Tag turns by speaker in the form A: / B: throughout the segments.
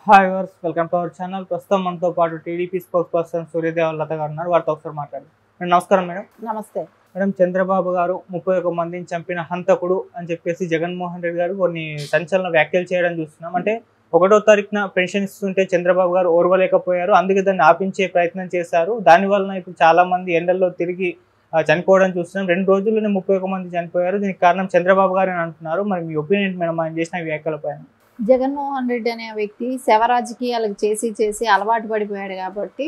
A: Hi viewers welcome to our channel. ప్రస్తుతం మనతో పాటు TDP spokesperson Suryadeva Latha గారు ఉన్నారు. వారితో ఒకసారి మాట్లాడండి. మేడం నమస్కారం. మేడం
B: నమస్తే.
A: మేడం, చంద్రబాబు గారు 31 మందిని చంపిన హంతకుడు అని చెప్పేసి జగన్మోహన్ రెడ్డి గారు కొన్ని సంచలన వ్యాఖ్యలు చేయడం చూస్తున్నాం. అంటే 1వ తారీఖున పెన్షన్ ఇస్తుంటే చంద్రబాబు గారు ఓర్వలేకపోయారు, అందుకే దాన్ని ఆపించే ప్రయత్నం చేశారు. దానివల్ల ఇప్పుడు చాలా మంది ఎండల్లో తిరిగి చనిపోవడం చూస్తున్నాం. 2 రోజుల్లోనే 31 మంది చనిపోయారు. దీనికి కారణం చంద్రబాబు గారు అని అంటున్నారు. మరి మీ ఒపీనియన్ మేడం ఆయన చేసిన వ్యాఖ్యల పైన?
B: జగన్మోహన్ రెడ్డి అనే వ్యక్తి శవ రాజకీయాలకు చేసి అలవాటు పడిపోయాడు కాబట్టి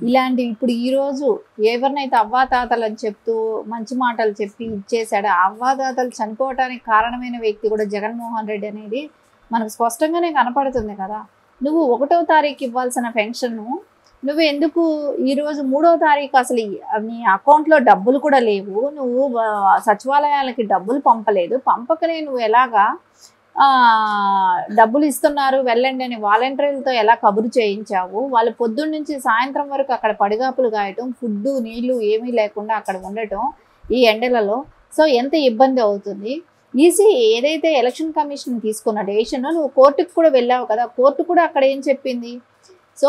B: ఇలాంటి ఇప్పుడు ఈరోజు ఎవరినైతే అవ్వాతాతలు అని చెప్తూ మంచి మాటలు చెప్పి ఇచ్చేసాడో అవ్వాతాతలు చనిపోవటానికి కారణమైన వ్యక్తి కూడా జగన్మోహన్ రెడ్డి అనేది మనకు స్పష్టంగానే కనపడుతుంది కదా. నువ్వు 1వ తారీఖు ఇవ్వాల్సిన పెన్షన్ను నువ్వు ఎందుకు ఈరోజు 3వ తారీఖు అసలు నీ అకౌంట్లో డబ్బులు కూడా లేవు, నువ్వు సచివాలయాలకి డబ్బులు పంపలేదు, పంపకనే నువ్వు ఎలాగా డబ్బులు ఇస్తున్నారు వెళ్ళండి అని వాలంటీర్లతో ఎలా కబురు చేయించావు? వాళ్ళు పొద్దున్న నుంచి సాయంత్రం వరకు అక్కడ పడిగాపులు కాయటం, ఫుడ్ నీళ్లు ఏమీ లేకుండా అక్కడ ఉండటం ఈ ఎండలలో. సో ఎంత ఇబ్బంది అవుతుంది. ఈసీ ఏదైతే ఎలక్షన్ కమిషన్ తీసుకున్న డెసిషన్ నువ్వు కోర్టుకు కూడా వెళ్ళావు కదా, కోర్టు కూడా అక్కడ ఏం చెప్పింది? సో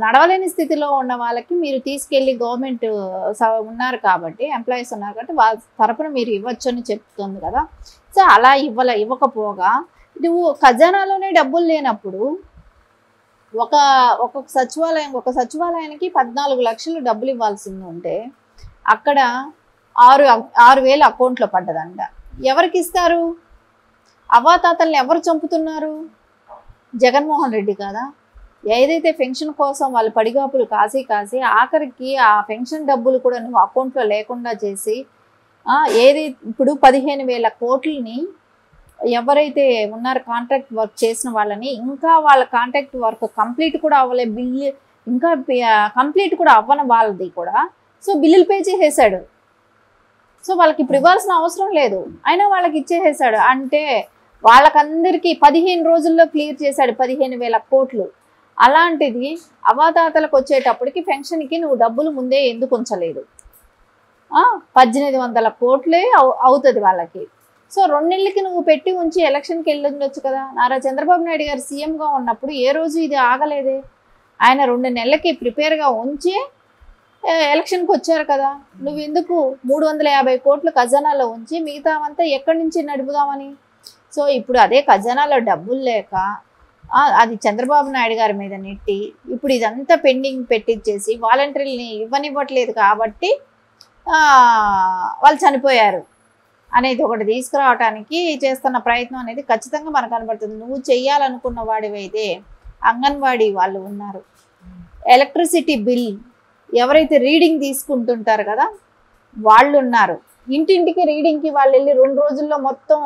B: నడవలేని స్థితిలో ఉన్న వాళ్ళకి మీరు తీసుకెళ్ళి గవర్నమెంట్ ఉన్నారు కాబట్టి ఎంప్లాయీస్ ఉన్నారు కాబట్టి వాళ్ళ తరపున మీరు ఇవ్వచ్చు అని చెప్తుంది కదా. సో అలా ఇవ్వకపోగా నువ్వు ఖజానాలోనే డబ్బులు లేనప్పుడు ఒక సచివాలయానికి 14 లక్షలు డబ్బులు ఇవ్వాల్సింది ఉంటే అక్కడ 6,000 అకౌంట్లో పడ్డదంట. ఎవరికి ఇస్తారు? అవ్వాతాతల్ని ఎవరు చంపుతున్నారు? జగన్మోహన్ రెడ్డి కదా. ఏదైతే పెన్షన్ కోసం వాళ్ళు పడిగాపులు కాసి ఆఖరికి ఆ పెన్షన్ డబ్బులు కూడా నువ్వు అకౌంట్లో లేకుండా చేసి ఇప్పుడు 15,000 కోట్లని ఎవరైతే ఉన్నారో కాంట్రాక్ట్ వర్క్ చేసిన వాళ్ళని ఇంకా వాళ్ళ కాంట్రాక్ట్ వర్క్ కంప్లీట్ కూడా అవ్వలే, బిల్లు ఇంకా కంప్లీట్ కూడా అవ్వని వాళ్ళది కూడా సో బిల్లులు పే చేసేసాడు. సో వాళ్ళకి ఇప్పుడు ఇవ్వాల్సిన అవసరం లేదు, అయినా వాళ్ళకి ఇచ్చేసేసాడు. అంటే వాళ్ళకందరికీ 15 రోజుల్లో క్లియర్ చేశాడు 15,000 కోట్లు. అలాంటిది అవ్వాతాతలకు వచ్చేటప్పటికి పెన్షన్కి నువ్వు డబ్బులు ముందే ఎందుకు ఉంచలేదు? 1,800 కోట్లే అవుతుంది వాళ్ళకి. సో 2 నెలలకి నువ్వు పెట్టి ఉంచి ఎలక్షన్కి వెళ్ళొచ్చు కదా. నారా చంద్రబాబు నాయుడు గారు సీఎంగా ఉన్నప్పుడు ఏ రోజు ఇది ఆగలేదే. ఆయన 2 నెలలకి ప్రిపేర్గా ఉంచి ఎలక్షన్కి వచ్చారు కదా. నువ్వు ఎందుకు 350 కోట్లు ఖజానాలో ఉంచి మిగతావంతా ఎక్కడి నుంచి నడుపుదామని? సో ఇప్పుడు అదే ఖజానాలో డబ్బులు లేక అది చంద్రబాబు నాయుడు గారి మీద నెట్టి ఇప్పుడు ఇదంతా పెండింగ్ పెట్టించేసి వాలంటీర్లని ఇవ్వనివ్వట్లేదు కాబట్టి వాళ్ళు చనిపోయారు అనేది ఒకటి తీసుకురావడానికి చేస్తున్న ప్రయత్నం అనేది ఖచ్చితంగా మనకు కనబడుతుంది. నువ్వు చెయ్యాలనుకున్న వాడివైతే అంగన్వాడీ వాళ్ళు ఉన్నారు, ఎలక్ట్రిసిటీ బిల్ ఎవరైతే రీడింగ్ తీసుకుంటుంటారు కదా వాళ్ళు ఉన్నారు, ఇంటింటికి రీడింగ్కి వాళ్ళు వెళ్ళి 2 రోజుల్లో మొత్తం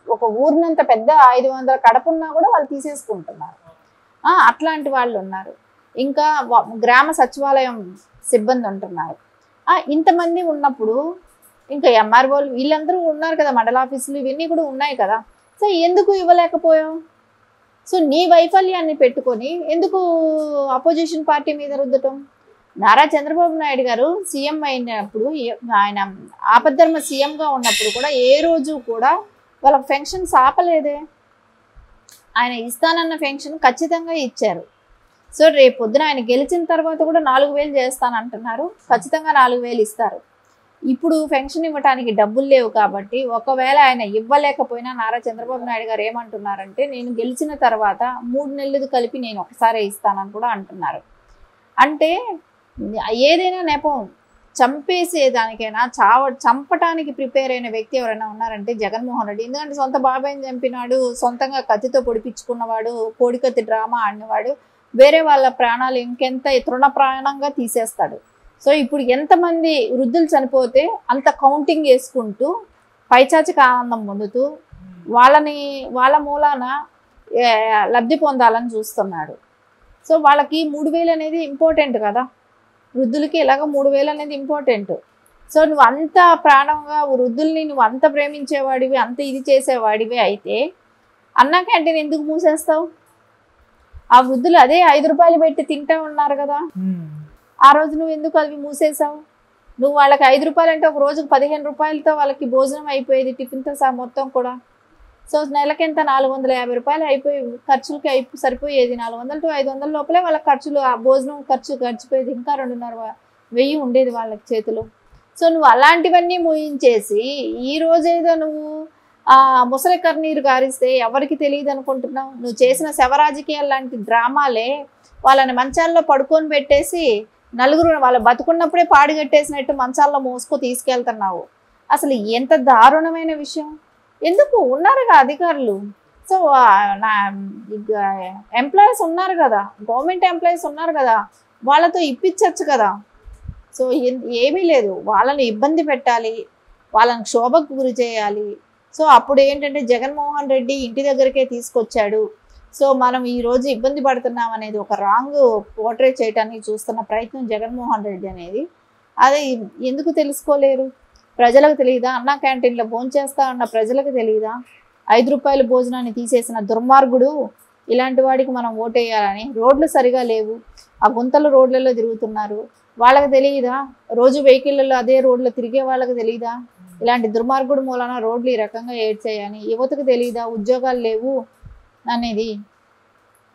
B: ఒక ఊరినంత పెద్ద 500 కడపున్నా కూడా వాళ్ళు తీసేసుకుంటున్నారు. అట్లాంటి వాళ్ళు ఉన్నారు. ఇంకా గ్రామ సచివాలయం సిబ్బంది ఉంటున్నారు. ఇంతమంది ఉన్నప్పుడు ఇంకా ఎంఆర్ఓలు వీళ్ళందరూ ఉన్నారు కదా, మండల ఆఫీసులు ఇవన్నీ కూడా ఉన్నాయి కదా. సో ఎందుకు ఇవ్వలేకపోయావు? సో నీ వైఫల్యాన్ని పెట్టుకొని ఎందుకు అపోజిషన్ పార్టీ మీద రుద్దటం? నారా చంద్రబాబు నాయుడు గారు సీఎం అయినప్పుడు ఆయన ఆపద్ధర్మ సీఎంగా ఉన్నప్పుడు కూడా ఏ రోజు కూడా వాళ్ళకి పెన్షన్స్ ఆపలేదే. ఆయన ఇస్తానన్న పెన్షన్ ఖచ్చితంగా ఇచ్చారు. సో రేపు పొద్దున ఆయన గెలిచిన తర్వాత కూడా 4,000 చేస్తానంటున్నారు, ఖచ్చితంగా 4,000 ఇస్తారు. ఇప్పుడు పెన్షన్ ఇవ్వడానికి డబ్బులు లేవు కాబట్టి ఒకవేళ ఆయన ఇవ్వలేకపోయినా నారా చంద్రబాబు నాయుడు గారు ఏమంటున్నారంటే నేను గెలిచిన తర్వాత 3 నెలలు కలిపి నేను ఒకసారి ఇస్తానని కూడా అంటున్నారు. అంటే ఏదైనా నెపం చంపేసేదానికైనా చంపటానికి ప్రిపేర్ అయిన వ్యక్తి ఎవరైనా ఉన్నారంటే జగన్మోహన్ రెడ్డి. ఎందుకంటే సొంత బాబాయిని చంపినాడు, సొంతంగా కత్తితో పొడిపించుకున్నవాడు, కోడికత్తి డ్రామా ఆడినవాడు, వేరే వాళ్ళ ప్రాణాలు ఇంకెంత తృణప్రాణంగా తీసేస్తాడు. సో ఇప్పుడు ఎంతమంది వృద్ధులు చనిపోతే అంత కౌంటింగ్ వేసుకుంటూ పైచాచిక ఆనందం పొందుతూ వాళ్ళ మూలాన లబ్ధి పొందాలని చూస్తున్నాడు. సో వాళ్ళకి 3,000 అనేది ఇంపార్టెంట్ కదా, వృద్ధులకి ఎలాగో 3,000 అనేది ఇంపార్టెంట్. సో నువ్వు అంత ప్రాణంగా వృద్ధుల్ని నువ్వు అంత ప్రేమించేవాడివి, అంత ఇది చేసేవాడివి అయితే అన్నా క్యాంటీన్ ఎందుకు మూసేస్తావు? ఆ వృద్ధులు అదే 5 రూపాయలు పెట్టి తింటా ఉన్నారు కదా, ఆ రోజు నువ్వు ఎందుకు అవి మూసేసావు? నువ్వు వాళ్ళకి 5 రూపాయలు అంటే ఒక రోజుకు 15 రూపాయలతో వాళ్ళకి భోజనం అయిపోయేది టిఫిన్తో సహా మొత్తం కూడా. సో నెలకి ఎంత 450 రూపాయలు అయిపోయి ఖర్చులకి సరిపోయేది. 400 to 500 లోపలే వాళ్ళ ఖర్చులు, ఆ భోజనం ఖర్చు గడిచిపోయేది. ఇంకా 2,500 ఉండేది వాళ్ళకి చేతిలో. సో నువ్వు అలాంటివన్నీ ముయించేసి ఈ రోజేదో నువ్వు ముసలి కన్నీరు గారిస్తే ఎవరికి తెలియదు అనుకుంటున్నావు. నువ్వు చేసిన శవరాజకీయాలు లాంటి డ్రామాలే వాళ్ళని మంచాల్లో పడుకొని పెట్టేసి నలుగురు వాళ్ళ బతుకున్నప్పుడే పాడిగట్టేసినట్టు మంచాల్లో మోసుకు తీసుకెళ్తున్నావు. అసలు ఎంత దారుణమైన విషయం. ఎందుకు ఉన్నారుగా అధికారులు. సో నా ఎంప్లాయీస్ ఉన్నారు కదా, గవర్నమెంట్ ఎంప్లాయీస్ ఉన్నారు కదా, వాళ్ళతో ఇప్పించచ్చు కదా. సో ఏమీ లేదు, వాళ్ళని ఇబ్బంది పెట్టాలి, వాళ్ళని క్షోభకు గురి చేయాలి. సో అప్పుడు ఏంటంటే జగన్మోహన్ రెడ్డి ఇంటి దగ్గరికే తీసుకొచ్చాడు. సో మనం ఈరోజు ఇబ్బంది పడుతున్నాం అనేది ఒక రాంగ్ పోర్ట్రే చేయడానికి చూస్తున్న ప్రయత్నం జగన్మోహన్ రెడ్డి అనేది. అదే ఎందుకు తెలుసుకోలేరు? ప్రజలకు తెలియదా? అన్నా క్యాంటీన్లో భోంచేస్తా ఉన్న ప్రజలకు తెలియదా? 5 రూపాయల భోజనాన్ని తీసేసిన దుర్మార్గుడు ఇలాంటి వాడికి మనం ఓటేయాలని. రోడ్లు సరిగా లేవు, ఆ గుంతలు రోడ్లలో తిరుగుతున్నారు, వాళ్ళకి తెలియదా? రోజు వెహికల్లో అదే రోడ్లో తిరిగే వాళ్ళకి తెలియదా ఇలాంటి దుర్మార్గుడు మూలన రోడ్లు ఈ రకంగా ఏడ్చేయని? యువతకు తెలియదా ఉద్యోగాలు లేవు అనేది?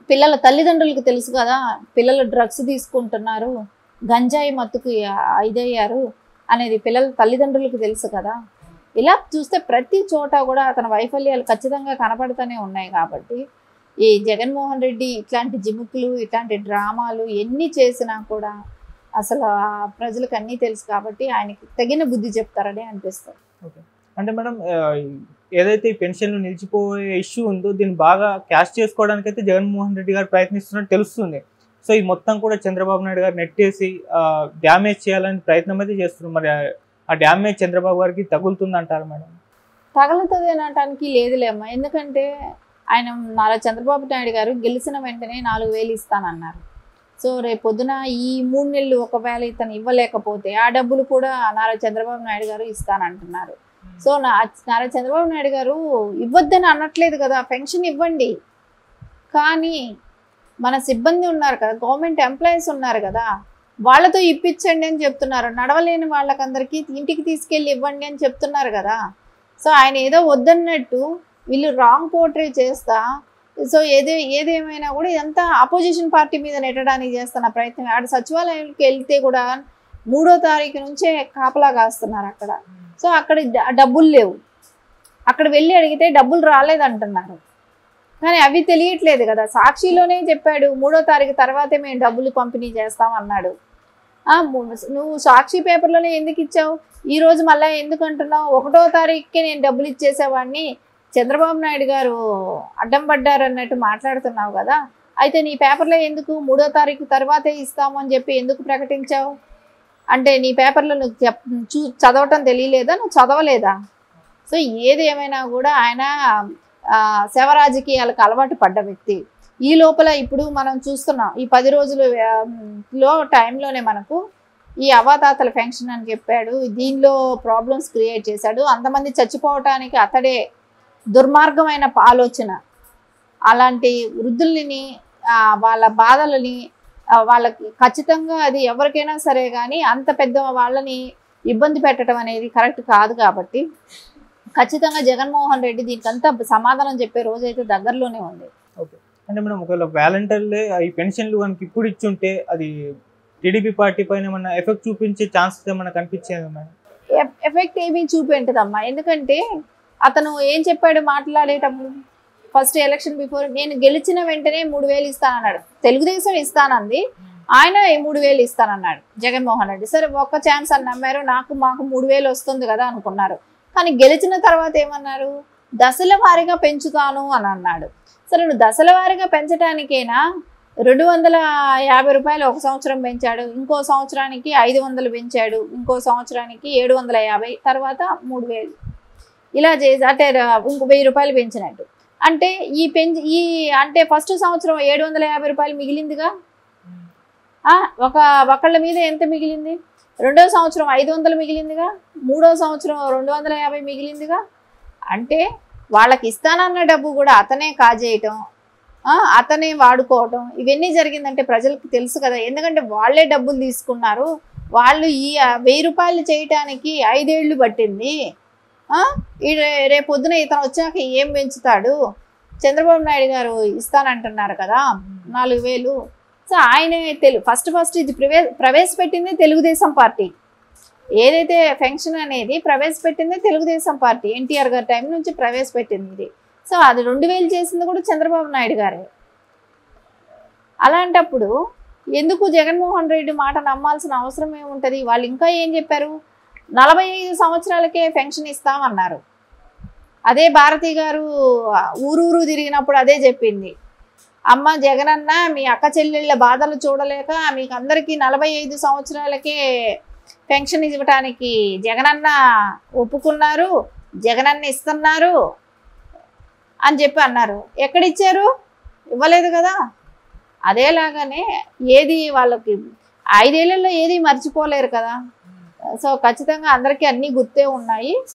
B: పిల్లల తల్లిదండ్రులకు తెలుసు కదా, పిల్లలు డ్రగ్స్ తీసుకుంటున్నారు, గంజాయి మత్తుకు ఇదయ్యారు అనేది పిల్లల తల్లిదండ్రులకు తెలుసు కదా. ఇలా చూస్తే ప్రతి చోట కూడా అతని వైఫల్యాలు ఖచ్చితంగా కనపడుతూనే ఉన్నాయి. కాబట్టి ఈ జగన్మోహన్ రెడ్డి ఇట్లాంటి జిముకులు, ఇట్లాంటి డ్రామాలు ఎన్ని చేసినా కూడా అసలు ప్రజలకు అన్నీ తెలుసు కాబట్టి ఆయనకి తగిన బుద్ధి చెప్తారని అనిపిస్తుంది.
A: ఓకే, అంటే మేడం ఏదైతే ఈ పెన్షన్లు నిలిచిపోయే ఇష్యూ ఉందో దీన్ని బాగా క్యాష్ చేసుకోవడానికి అయితే జగన్మోహన్ రెడ్డి గారు ప్రయత్నిస్తున్నట్టు తెలుస్తుంది. సో ఈ మొత్తం కూడా చంద్రబాబు నాయుడు గారు నెట్టేసి డ్యామేజ్ చేయాలని ప్రయత్నం అయితే చేస్తున్నారు. మరి ఆ డ్యామేజ్ చంద్రబాబు గారికి తగులుతుంది అంటారు మేడం?
B: తగులుతుంది అనటానికి లేదులేమ్మా. ఎందుకంటే ఆయన నారా చంద్రబాబు నాయుడు గారు గెలిచిన వెంటనే 4,000 ఇస్తానన్నారు. సో రేపు పొద్దున ఈ 3 నెలలు ఒకవేళ ఇతను ఇవ్వలేకపోతే ఆ డబ్బులు కూడా నారా చంద్రబాబు నాయుడు గారు ఇస్తానంటున్నారు. సో నారా చంద్రబాబు నాయుడు గారు ఇవ్వద్దని అనట్లేదు కదా, పెన్షన్ ఇవ్వండి, కానీ మన సిబ్బంది ఉన్నారు కదా, గవర్నమెంట్ ఎంప్లాయీస్ ఉన్నారు కదా, వాళ్ళతో ఇప్పించండి అని చెప్తున్నారు. నడవలేని వాళ్ళకందరికీ ఇంటికి తీసుకెళ్ళి ఇవ్వండి అని చెప్తున్నారు కదా. సో ఆయన ఏదో వద్దన్నట్టు వీళ్ళు రాంగ్ పోర్ట్రే చేస్తా, సో ఏదేమైనా కూడా ఇదంతా అపోజిషన్ పార్టీ మీద నెట్టడానికి చేస్తున్న ప్రయత్నం. ఆడ సచివాలయానికి వెళ్తే కూడా 3వ తారీఖు నుంచే కాపలా కాస్తున్నారు అక్కడ. సో అక్కడ డబ్బులు లేవు, అక్కడ వెళ్ళి అడిగితే డబ్బులు రాలేదంటున్నారు. కానీ అవి తెలియట్లేదు కదా. సాక్షిలోనే చెప్పాడు 3వ తారీఖు తర్వాతే మేము డబ్బులు పంపిణీ చేస్తాం అన్నాడు. నువ్వు సాక్షి పేపర్లోనే ఎందుకు ఇచ్చావు? ఈరోజు మళ్ళీ ఎందుకు అంటున్నావు? 1వ తారీఖుకే నేను డబ్బులు ఇచ్చేసేవాడిని, చంద్రబాబు నాయుడు గారు అడ్డం పడ్డారు అన్నట్టు మాట్లాడుతున్నావు కదా. అయితే నీ పేపర్లో ఎందుకు 3వ తారీఖు తర్వాతే ఇస్తాము అని చెప్పి ఎందుకు ప్రకటించావు? అంటే నీ పేపర్లో నువ్వు చదవటం తెలియలేదా, నువ్వు చదవలేదా? సో ఏది ఏమైనా కూడా ఆయన శవ రాజకీయాలకు అలవాటు పడ్డ వ్యక్తి. ఈ లోపల ఇప్పుడు మనం చూస్తున్నాం, ఈ 10 రోజుల టైంలోనే మనకు ఈ అవాతాతల పెన్షన్ అని చెప్పాడు, దీనిలో ప్రాబ్లమ్స్ క్రియేట్ చేశాడు. అంతమంది చచ్చిపోవటానికి అతడే దుర్మార్గమైన ఆలోచన. అలాంటి వృద్ధుల్ని వాళ్ళ బాధలని వాళ్ళకి ఖచ్చితంగా అది ఎవరికైనా సరే కానీ అంత పెద్ద వాళ్ళని ఇబ్బంది పెట్టడం అనేది కరెక్ట్ కాదు. కాబట్టి ఖచ్చితంగా జగన్మోహన్ రెడ్డి దీనికంతా సమాధానం చెప్పే రోజైతే దగ్గరలోనే ఉంది.
A: ఓకే, అంటే మేడం ఒకవేళ వాలంటీర్లే ఈ పెన్షన్లు కనుక ఇప్పుడు ఇచ్చుంటే అది టీడీపీ పార్టీ పైన ఏమన్నా ఎఫెక్ట్ చూపించే ఛాన్సెస్ ఏమన్నా కనిపించేది మేడం?
B: ఎఫెక్ట్ ఏమీ చూపించదమ్మా. ఎందుకంటే అతను ఏం చెప్పాడు మాట్లాడేటప్పుడు, ఫస్ట్ ఎలక్షన్ బిఫోర్ నేను గెలిచిన వెంటనే 3,000 ఇస్తానన్నాడు. తెలుగుదేశం ఇస్తానంది, ఆయన 3,000 ఇస్తానన్నాడు జగన్మోహన్ రెడ్డి. సరే ఒక్క ఛాన్స్ అని నమ్మారు, మాకు 3,000 వస్తుంది కదా అనుకున్నారు. కానీ గెలిచిన తర్వాత ఏమన్నారు? దశల వారీగా పెంచుతాను అని అన్నాడు. సరే నువ్వు దశల వారీగా పెంచడానికైనా 250 రూపాయలు ఒక సంవత్సరం పెంచాడు, ఇంకో సంవత్సరానికి 500 పెంచాడు, ఇంకో సంవత్సరానికి 750, తర్వాత 3,000 ఇలా చేసి అంటే ఇంకో 1,000 రూపాయలు పెంచినట్టు. అంటే అంటే ఫస్ట్ సంవత్సరం 750 రూపాయలు మిగిలిందిగా, ఒకళ్ళ మీద ఎంత మిగిలింది? 2వ సంవత్సరం 500 మిగిలిందిగా, 3వ సంవత్సరం 250 మిగిలిందిగా. అంటే వాళ్ళకి ఇస్తానన్న డబ్బు కూడా అతనే కాజేయటం, అతనే వాడుకోవటం, ఇవన్నీ జరిగిందంటే ప్రజలకు తెలుసు కదా. ఎందుకంటే వాళ్ళే డబ్బులు తీసుకున్నారు, వాళ్ళు ఈ 1,000 రూపాయలు చేయటానికి 5 ఏళ్ళు పట్టింది. రేపు పొద్దున ఇతను వచ్చాక ఏం పెంచుతాడు? చంద్రబాబు నాయుడు గారు ఇస్తానంటున్నారు కదా 4,000. సో ఆయన ఫస్ట్ ఇది ప్రవేశపెట్టింది తెలుగుదేశం పార్టీ. ఏదైతే పెన్షన్ అనేది ప్రవేశపెట్టింది తెలుగుదేశం పార్టీ, ఎన్టీఆర్ గారి టైం నుంచి ప్రవేశపెట్టింది ఇది. సో అది 2,000 చేసింది కూడా చంద్రబాబు నాయుడు గారే. అలాంటప్పుడు ఎందుకు జగన్మోహన్ రెడ్డి మాట నమ్మాల్సిన అవసరం ఏముంటుంది? వాళ్ళు ఇంకా ఏం చెప్పారు, 45 సంవత్సరాలకే పెన్షన్ ఇస్తామన్నారు. అదే భారతి గారు ఊరూరు తిరిగినప్పుడు అదే చెప్పింది, అమ్మ జగనన్న మీ అక్క చెల్లెళ్ళ బాధలు చూడలేక మీకు అందరికీ 45 సంవత్సరాలకే పెన్షన్ ఇవ్వటానికి జగనన్న ఒప్పుకున్నారు, జగనన్న ఇస్తున్నారు అని చెప్పి అన్నారు. ఎక్కడిచ్చారు? ఇవ్వలేదు కదా. అదేలాగానే ఏది వాళ్ళకి 5 ఏళ్లలో ఏది మర్చిపోలేరు కదా. సో ఖచ్చితంగా అందరికీ అన్నీ గుర్తే ఉన్నాయి.